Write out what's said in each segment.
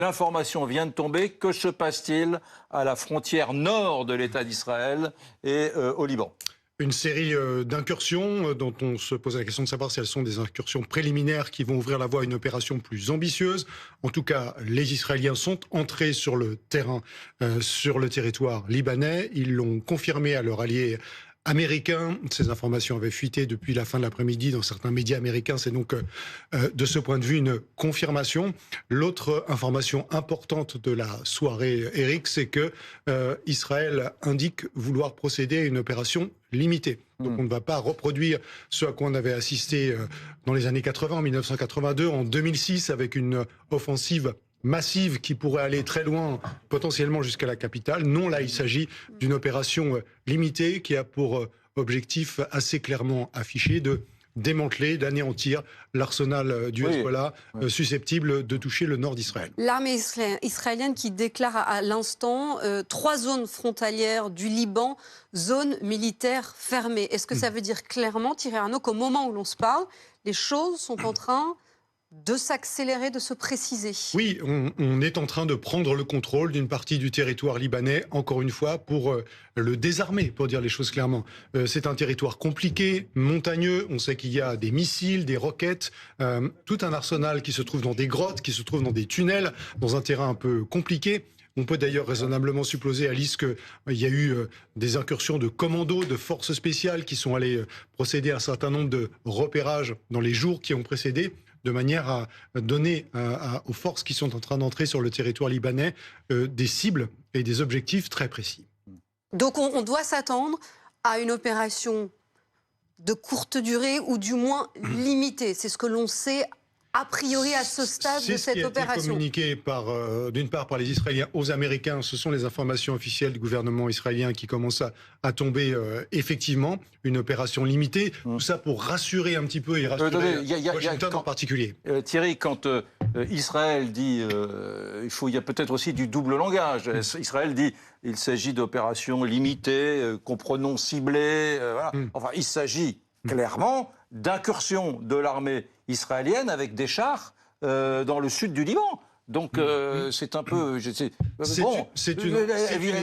L'information vient de tomber. Que se passe-t-il à la frontière nord de l'État d'Israël et au Liban? Une série d'incursions dont on se pose la question de savoir si elles sont des incursions préliminaires qui vont ouvrir la voie à une opération plus ambitieuse. En tout cas, les Israéliens sont entrés sur le terrain, sur le territoire libanais. Ils l'ont confirmé à leur allié américain. Ces informations avaient fuité depuis la fin de l'après-midi dans certains médias américains. C'est donc de ce point de vue une confirmation. L'autre information importante de la soirée, Eric, c'est que Israël indique vouloir procéder à une opération limitée. Donc on ne va pas reproduire ce à quoi on avait assisté dans les années 80, en 1982, en 2006, avec une offensive massive qui pourrait aller très loin, potentiellement jusqu'à la capitale. Non, là, il s'agit d'une opération limitée qui a pour objectif assez clairement affiché de démanteler, d'anéantir l'arsenal du Hezbollah susceptible de toucher le nord d'Israël. L'armée israélienne qui déclare à l'instant 3 zones frontalières du Liban, zones militaires fermées. Est-ce que ça veut dire clairement, Thierry Arnaud, qu'au moment où l'on se parle, les choses sont en train de s'accélérer, de se préciser? Oui, on est en train de prendre le contrôle d'une partie du territoire libanais, encore une fois, pour le désarmer, pour dire les choses clairement. C'est un territoire compliqué, montagneux, on sait qu'il y a des missiles, des roquettes, tout un arsenal qui se trouve dans des grottes, qui se trouve dans des tunnels, dans un terrain un peu compliqué. On peut d'ailleurs raisonnablement supposer, Alice, qu'il y a eu des incursions de commandos, de forces spéciales qui sont allées procéder à un certain nombre de repérages dans les jours qui ont précédé, de manière à donner aux forces qui sont en train d'entrer sur le territoire libanais des cibles et des objectifs très précis. Donc on doit s'attendre à une opération de courte durée ou du moins limitée. C'est ce que l'on sait a priori à ce stade de cette opération. C'est communiqué d'une part par les Israéliens aux Américains. Ce sont les informations officielles du gouvernement israélien qui commencent à tomber effectivement. Une opération limitée. Tout ça pour rassurer un petit peu et rassurer Washington en particulier. Thierry, quand Israël dit il y a peut-être aussi du double langage. Israël dit il s'agit d'opérations limitées, comprenons ciblées. Voilà. Enfin, il s'agit clairement d'incursion de l'armée israélienne avec des chars dans le sud du Liban. Donc c'est un peu...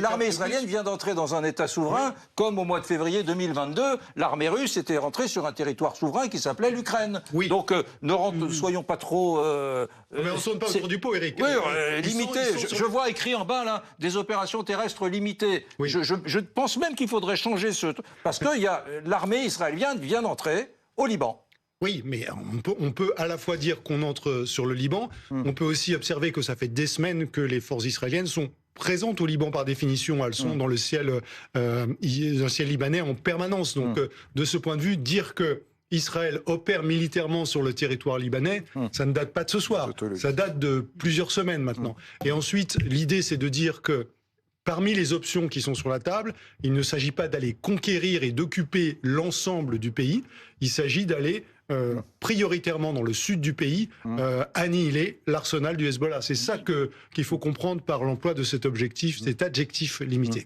L'armée israélienne vient d'entrer dans un État souverain, comme au mois de février 2022, l'armée russe était rentrée sur un territoire souverain qui s'appelait l'Ukraine. Donc soyons pas trop... mais on ne sonne pas autour du pot, Eric. Oui, limité. Je vois écrit en bas, là, des opérations terrestres limitées. Oui. Je pense même qu'il faudrait changer ce... Parce que l'armée israélienne vient d'entrer au Liban. Oui, mais on peut à la fois dire qu'on entre sur le Liban, on peut aussi observer que ça fait des semaines que les forces israéliennes sont présentes au Liban par définition, elles sont dans le ciel libanais en permanence. Donc de ce point de vue, dire que Israël opère militairement sur le territoire libanais, ça ne date pas de ce soir, ça date de plusieurs semaines maintenant. Et ensuite, l'idée c'est de dire que parmi les options qui sont sur la table, il ne s'agit pas d'aller conquérir et d'occuper l'ensemble du pays, il s'agit d'aller prioritairement dans le sud du pays, annihiler l'arsenal du Hezbollah. C'est ça qu'il faut comprendre par l'emploi de cet objectif, cet adjectif limité.